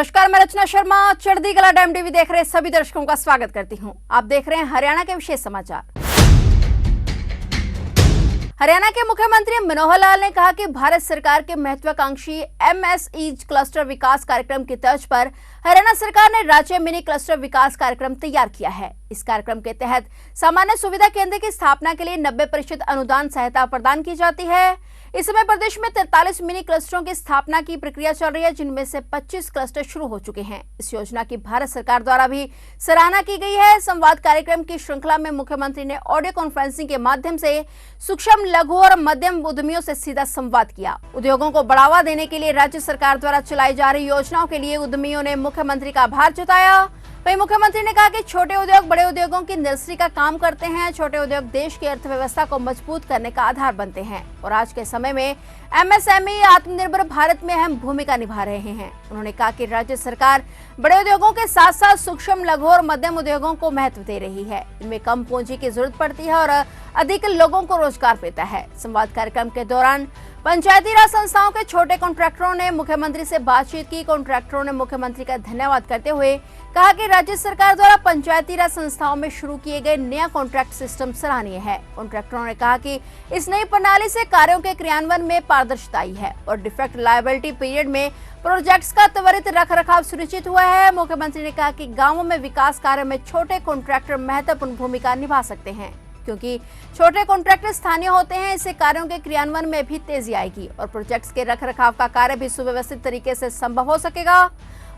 नमस्कार, मैं रचना शर्मा चढ़ती कला टाइम टीवी देख रहे सभी दर्शकों का स्वागत करती हूं। आप देख रहे हैं हरियाणा के विशेष समाचार। हरियाणा के मुख्यमंत्री मनोहर लाल ने कहा कि भारत सरकार के महत्वाकांक्षी एमएसई क्लस्टर विकास कार्यक्रम की तर्ज पर हरियाणा सरकार ने राज्य मिनी क्लस्टर विकास कार्यक्रम तैयार किया है। इस कार्यक्रम के तहत सामान्य सुविधा केंद्र की स्थापना के लिए 90% अनुदान सहायता प्रदान की जाती है। इस समय प्रदेश में 43 मिनी क्लस्टरों की स्थापना की प्रक्रिया चल रही है, जिनमें से 25 क्लस्टर शुरू हो चुके हैं। इस योजना की भारत सरकार द्वारा भी सराहना की गई है। संवाद कार्यक्रम की श्रृंखला में मुख्यमंत्री ने ऑडियो कॉन्फ्रेंसिंग के माध्यम से सूक्ष्म, लघु और मध्यम उद्यमियों से सीधा संवाद किया। उद्योगों को बढ़ावा देने के लिए राज्य सरकार द्वारा चलाई जा रही योजनाओं के लिए उद्यमियों ने मुख्यमंत्री का आभार जताया। वहीं मुख्यमंत्री ने कहा कि छोटे उद्योग बड़े उद्योगों की नर्सरी का काम करते हैं। छोटे उद्योग देश की अर्थव्यवस्था को मजबूत करने का आधार बनते हैं और आज के समय में एमएसएमई आत्मनिर्भर भारत में अहम भूमिका निभा रहे हैं। उन्होंने कहा कि राज्य सरकार बड़े उद्योगों के साथ साथ सूक्ष्म, लघु और मध्यम उद्योगों को महत्व दे रही है। इनमें कम पूंजी की जरूरत पड़ती है और अधिक लोगों को रोजगार मिलता है। संवाद कार्यक्रम के दौरान पंचायती राज संस्थाओं के छोटे कॉन्ट्रैक्टरों ने मुख्यमंत्री से बातचीत की। कॉन्ट्रैक्टरों ने मुख्यमंत्री का धन्यवाद करते हुए कहा कि राज्य सरकार द्वारा पंचायती राज संस्थाओं में शुरू किए गए नया कॉन्ट्रैक्ट सिस्टम सराहनीय है। कॉन्ट्रैक्टरों ने कहा कि इस नई प्रणाली से कार्यों के क्रियान्वयन में पारदर्शिता आई है और डिफेक्ट लायबिलिटी पीरियड में प्रोजेक्ट्स का त्वरित रखरखाव सुनिश्चित हुआ है। मुख्यमंत्री ने कहा कि गाँवों में विकास कार्य में छोटे कॉन्ट्रैक्टर महत्वपूर्ण भूमिका निभा सकते हैं, क्योंकि छोटे कॉन्ट्रैक्टर स्थानीय होते हैं। इससे कार्यों के क्रियान्वयन में भी तेजी आएगी और प्रोजेक्ट्स के रखरखाव का कार्य भी सुव्यवस्थित तरीके से संभव हो सकेगा।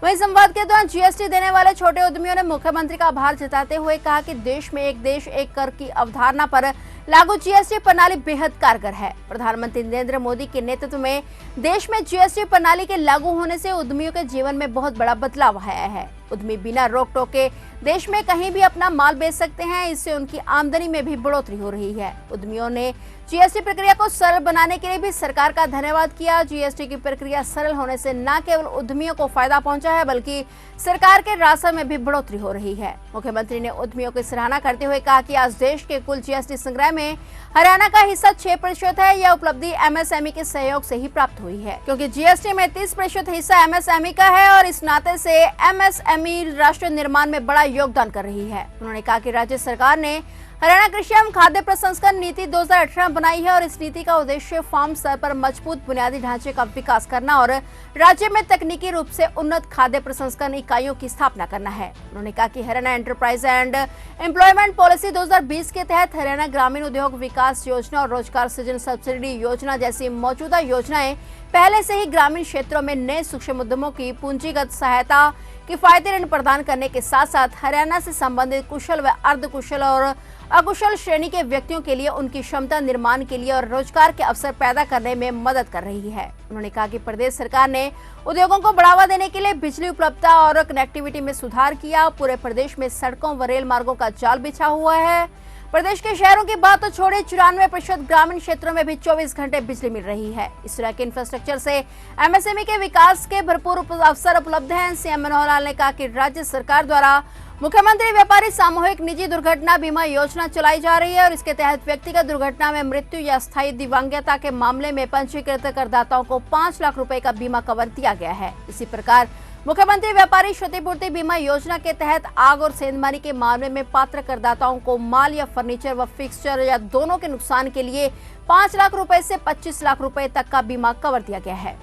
वहीं संवाद के दौरान जीएसटी देने वाले छोटे उद्यमियों ने मुख्यमंत्री का आभार जताते हुए कहा कि देश में एक देश एक कर की अवधारणा पर लागू जीएसटी प्रणाली बेहद कारगर है। प्रधानमंत्री नरेंद्र मोदी के नेतृत्व में देश में जीएसटी प्रणाली के लागू होने से उद्यमियों के जीवन में बहुत बड़ा बदलाव आया है। उद्यमी बिना रोक टोक के देश में कहीं भी अपना माल बेच सकते हैं। इससे उनकी आमदनी में भी बढ़ोतरी हो रही है। उद्यमियों ने जीएसटी प्रक्रिया को सरल बनाने के लिए भी सरकार का धन्यवाद किया। जीएसटी की प्रक्रिया सरल होने से न केवल उद्यमियों को फायदा पहुंचा है, बल्कि सरकार के राजस्व में भी बढ़ोतरी हो रही है। मुख्यमंत्री ने उद्यमियों की सराहना करते हुए कहा कि आज देश के कुल जीएसटी संग्रह में हरियाणा का हिस्सा 6% है। यह उपलब्धि एमएसएमई के सहयोग से ही प्राप्त हुई है, क्योंकि जीएसटी में 30% हिस्सा एमएसएमई का है और इस नाते से एमएसएमई राष्ट्र निर्माण में बड़ा योगदान कर रही है। उन्होंने कहा कि राज्य सरकार ने हरियाणा कृषि एवं खाद्य प्रसंस्करण नीति 2018 बनाई है और इस नीति का उद्देश्य फार्म स्तर पर मजबूत बुनियादी ढांचे का विकास करना और राज्य में तकनीकी रूप से उन्नत खाद्य प्रसंस्करण इकाइयों की स्थापना करना है। उन्होंने कहा कि Haryana enterprise and employment policy 2020 के तहत हरियाणा ग्रामीण उद्योग विकास योजना और रोजगार सृजन सब्सिडी योजना जैसी मौजूदा योजनाएं पहले से ही ग्रामीण क्षेत्रों में नए सूक्ष्म उद्यमों की पूंजीगत सहायता, किफायती ऋण प्रदान करने के साथ साथ हरियाणा से संबंधित कुशल व अर्धकुशल और अकुशल श्रेणी के व्यक्तियों के लिए उनकी क्षमता निर्माण के लिए और रोजगार के अवसर पैदा करने में मदद कर रही है। उन्होंने कहा कि प्रदेश सरकार ने उद्योगों को बढ़ावा देने के लिए बिजली उपलब्धता और कनेक्टिविटी में सुधार किया। पूरे प्रदेश में सड़कों व रेल मार्गों का जाल बिछा हुआ है। प्रदेश के शहरों की बात तो छोड़े, 94% ग्रामीण क्षेत्रों में भी 24 घंटे बिजली मिल रही है। इस तरह के इंफ्रास्ट्रक्चर से एमएसएमई के विकास के भरपूर अवसर उपलब्ध हैं। सीएम मनोहर लाल ने कहा कि राज्य सरकार द्वारा मुख्यमंत्री व्यापारी सामूहिक निजी दुर्घटना बीमा योजना चलाई जा रही है और इसके तहत व्यक्तिगत दुर्घटना में मृत्यु या स्थायी दिव्यांगता के मामले में पंजीकृत करदाताओं को 5 लाख रुपए का बीमा कवर दिया गया है। इसी प्रकार मुख्यमंत्री व्यापारी क्षतिपूर्ति बीमा योजना के तहत आग और सेंधमारी के मामले में पात्र करदाताओं को माल या फर्नीचर व फिक्सचर या दोनों के नुकसान के लिए 5 लाख रुपए से 25 लाख रुपए तक का बीमा कवर दिया गया है।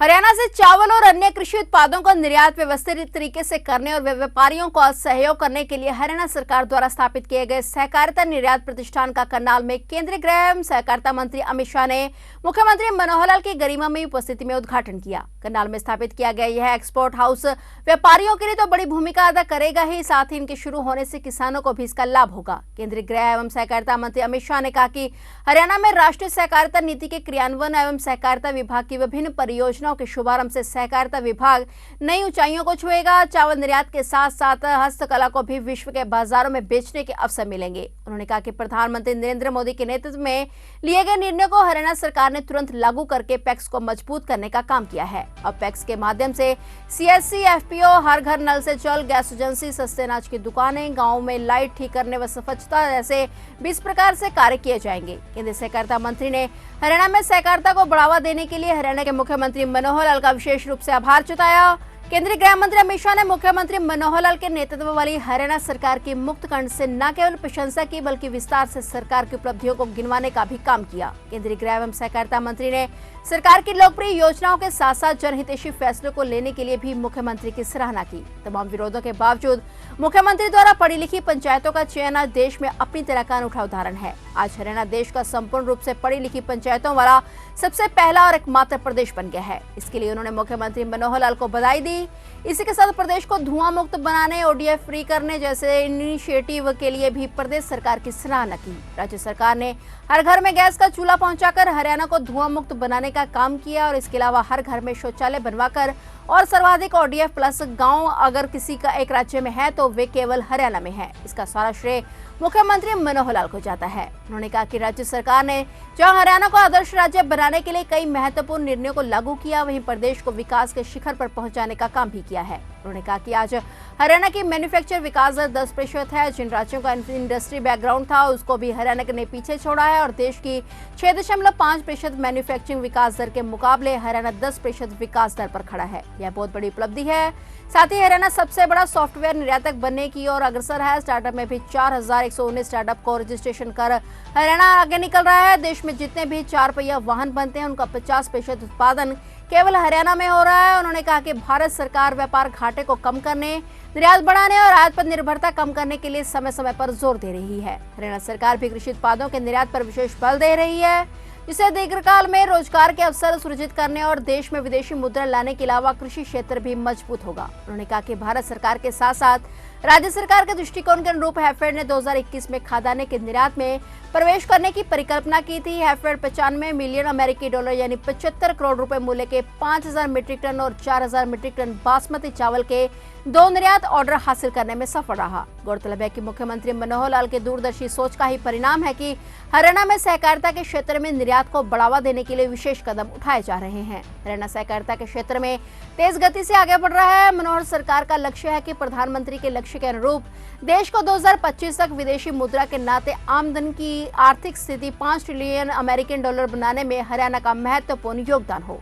हरियाणा से चावल और अन्य कृषि उत्पादों का निर्यात व्यवस्थित तरीके से करने और व्यापारियों को सहयोग करने के लिए हरियाणा सरकार द्वारा स्थापित किए गए सहकारिता निर्यात प्रतिष्ठान का करनाल में केंद्रीय गृह एवं सहकारिता मंत्री अमित शाह ने मुख्यमंत्री मनोहर लाल की गरिमामयी उपस्थिति में उद्घाटन किया। करनाल में स्थापित किया गया यह एक्सपोर्ट हाउस व्यापारियों के लिए तो बड़ी भूमिका अदा करेगा ही, साथ ही इनके शुरू होने से किसानों को भी इसका लाभ होगा। केंद्रीय गृह एवं सहकारिता मंत्री अमित शाह ने कहा कि हरियाणा में राष्ट्रीय सहकारिता नीति के क्रियान्वयन एवं सहकारिता विभाग की विभिन्न परियोजनाओं योजनाओं के शुभारंभ से सहकारिता विभाग नई ऊंचाइयों को छुएगा। चावल निर्यात के साथ साथ हस्तकला को भी विश्व के बाजारों में बेचने के अवसर मिलेंगे। उन्होंने कहा कि प्रधानमंत्री नरेंद्र मोदी के नेतृत्व में लिए गए निर्णय को हरियाणा सरकार ने तुरंत लागू करके पैक्स को मजबूत करने का काम किया है। अब पैक्स के माध्यम से CSC, FPO, हर घर नल से जल, गैस एजेंसी, सस्ते अनाज की दुकानें, गाँव में लाइट ठीक करने व स्वच्छता जैसे 20 प्रकार से कार्य किए जाएंगे। केंद्रीय सहकारिता मंत्री ने हरियाणा में सहकारिता को बढ़ावा देने के लिए हरियाणा के मुख्यमंत्री मनोहर लाल का विशेष रूप से आभार जताया। केंद्रीय गृह मंत्री अमित शाह ने मुख्यमंत्री मनोहर लाल के नेतृत्व वाली हरियाणा सरकार की मुक्त कंठ से न केवल प्रशंसा की बल्कि विस्तार से सरकार की उपलब्धियों को गिनवाने का भी काम किया। केंद्रीय गृह एवं सहकारिता मंत्री ने सरकार की लोकप्रिय योजनाओं के साथ साथ जनहितैषी फैसलों को लेने के लिए भी मुख्यमंत्री की सराहना की। तमाम विरोधों के बावजूद मुख्यमंत्री द्वारा पढ़ी लिखी पंचायतों का चयन आज देश में अपनी तरह का अनूठा उदाहरण है। आज हरियाणा देश का संपूर्ण रूप से पढ़ी लिखी पंचायतों वाला सबसे पहला और एकमात्र प्रदेश बन गया है। इसके लिए उन्होंने मुख्यमंत्री मनोहर लाल को बधाई दी। इसी के साथ प्रदेश को धुआं मुक्त बनाने, ODF फ्री करने जैसे इनिशिएटिव के लिए भी प्रदेश सरकार की सराहना की। राज्य सरकार ने हर घर में गैस का चूल्हा पहुंचाकर हरियाणा को धुआं मुक्त बनाने का काम किया और इसके अलावा हर घर में शौचालय बनवाकर और सर्वाधिक ODF प्लस गांव अगर किसी का एक राज्य में है तो वे केवल हरियाणा में है। इसका सारा श्रेय मुख्यमंत्री मनोहर लाल को जाता है। उन्होंने कहा कि राज्य सरकार ने जहां हरियाणा को आदर्श राज्य बनाने के लिए कई महत्वपूर्ण निर्णयों को लागू किया, वहीं प्रदेश को विकास के शिखर पर पहुंचाने का काम भी किया है। उन्होंने कहा कि आज हरियाणा की मैन्युफैक्चर विकास दर 10% है। जिन राज्यों का इंडस्ट्री बैकग्राउंड था उसको भी हरियाणा ने पीछे छोड़ा है और देश की 6.5% मैन्युफैक्चरिंग विकास दर के मुकाबले हरियाणा 10% विकास दर पर खड़ा है। यह बहुत बड़ी उपलब्धि है। साथ ही हरियाणा सबसे बड़ा सॉफ्टवेयर निर्यातक बनने की ओर अग्रसर है। स्टार्टअप में भी 4119 स्टार्टअप को रजिस्ट्रेशन कर हरियाणा आगे निकल रहा है। देश में जितने भी 4 पहिया वाहन बनते हैं उनका 50% उत्पादन केवल हरियाणा में हो रहा है। उन्होंने कहा कि भारत सरकार व्यापार घाटे को कम करने, निर्यात बढ़ाने और आयात पर निर्भरता कम करने के लिए समय समय पर जोर दे रही है। हरियाणा सरकार भी कृषि उत्पादों के निर्यात पर विशेष बल दे रही है, जिससे दीर्घकाल में रोजगार के अवसर सृजित करने और देश में विदेशी मुद्रा लाने के अलावा कृषि क्षेत्र भी मजबूत होगा। उन्होंने कहा कि भारत सरकार के साथ साथ राज्य सरकार के दृष्टिकोण के अनुरूप हैफेड ने 2021 में खाद्यान्न के निर्यात में प्रवेश करने की परिकल्पना की थी। हैफेड 95 मिलियन अमेरिकी डॉलर यानी 75 करोड़ रुपए मूल्य के 5000 मीट्रिक टन और 4000 मीट्रिक टन बासमती चावल के 2 निर्यात ऑर्डर हासिल करने में सफल रहा। गौरतलब है कि मुख्यमंत्री मनोहर लाल के दूरदर्शी सोच का ही परिणाम है कि हरियाणा में सहकारिता के क्षेत्र में निर्यात को बढ़ावा देने के लिए विशेष कदम उठाए जा रहे हैं। हरियाणा सहकारिता के क्षेत्र में तेज गति से आगे बढ़ रहा है। मनोहर सरकार का लक्ष्य है कि प्रधानमंत्री के लक्ष्य के अनुरूप देश को 2025 तक विदेशी मुद्रा के नाते आमदनी की आर्थिक स्थिति 5 ट्रिलियन अमेरिकन डॉलर बनाने में हरियाणा का महत्वपूर्ण योगदान हो।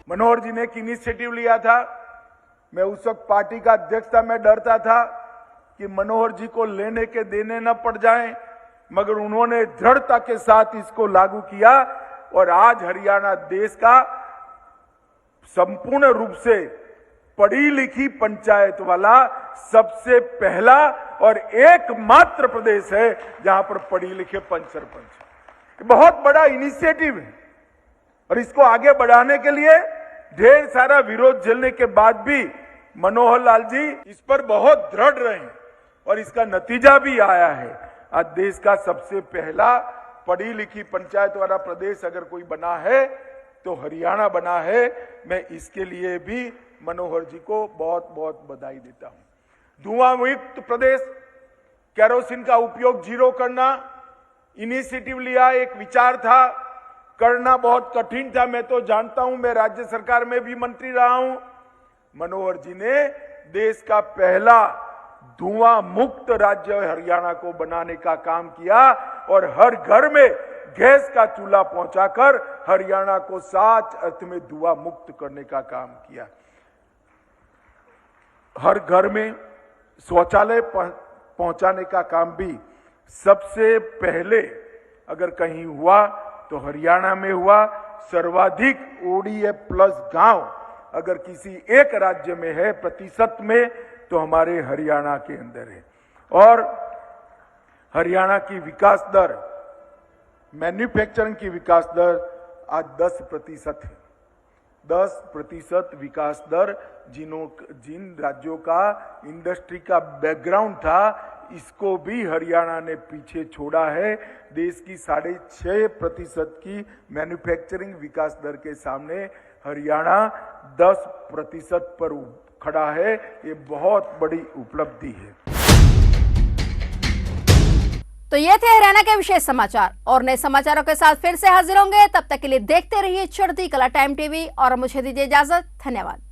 मनोहर जी ने एक इनिशिएटिव लिया था। मैं उस वक्त पार्टी का अध्यक्ष था। मैं डरता था कि मनोहर जी को लेने के देने न पड़ जाएं, मगर उन्होंने दृढ़ता के साथ इसको लागू किया और आज हरियाणा देश का संपूर्ण रूप से पढ़ी लिखी पंचायत वाला सबसे पहला और एकमात्र प्रदेश है जहां पर पढ़ी लिखे पंच सरपंच। बहुत बड़ा इनिशिएटिव है और इसको आगे बढ़ाने के लिए ढेर सारा विरोध झेलने के बाद भी मनोहर लाल जी इस पर बहुत दृढ़ रहे और इसका नतीजा भी आया है। आज देश का सबसे पहला पढ़ी लिखी पंचायत वाला प्रदेश अगर कोई बना है तो हरियाणा बना है। मैं इसके लिए भी मनोहर जी को बहुत बहुत बधाई देता हूं। धुआं मुक्त प्रदेश, केरोसिन का उपयोग जीरो करना इनिशिएटिव लिया, एक विचार था, करना बहुत कठिन था। मैं तो जानता हूं, मैं राज्य सरकार में भी मंत्री रहा हूं। मनोहर जी ने देश का पहला धुआं मुक्त राज्य हरियाणा को बनाने का काम किया और हर घर में गैस का चूल्हा पहुंचाकर हरियाणा को सच अर्थ में धुआं मुक्त करने का काम किया। हर घर में शौचालय पहुंचाने का काम भी सबसे पहले अगर कहीं हुआ तो हरियाणा में हुआ। सर्वाधिक ODF प्लस गांव अगर किसी एक राज्य में है प्रतिशत में तो हमारे हरियाणा के अंदर है। और हरियाणा की विकास दर, मैन्युफैक्चरिंग की विकास दर आज 10% है। 10% विकास दर जिन राज्यों का इंडस्ट्री का बैकग्राउंड था इसको भी हरियाणा ने पीछे छोड़ा है। देश की 6.5% की मैन्युफैक्चरिंग विकास दर के सामने हरियाणा 10% पर खड़ा है। ये बहुत बड़ी उपलब्धि है। तो ये थे हरियाणा के विशेष समाचार और नए समाचारों के साथ फिर से हाजिर होंगे। तब तक के लिए देखते रहिए चढ़ती कला टाइम टीवी और मुझे दीजिए इजाजत। धन्यवाद।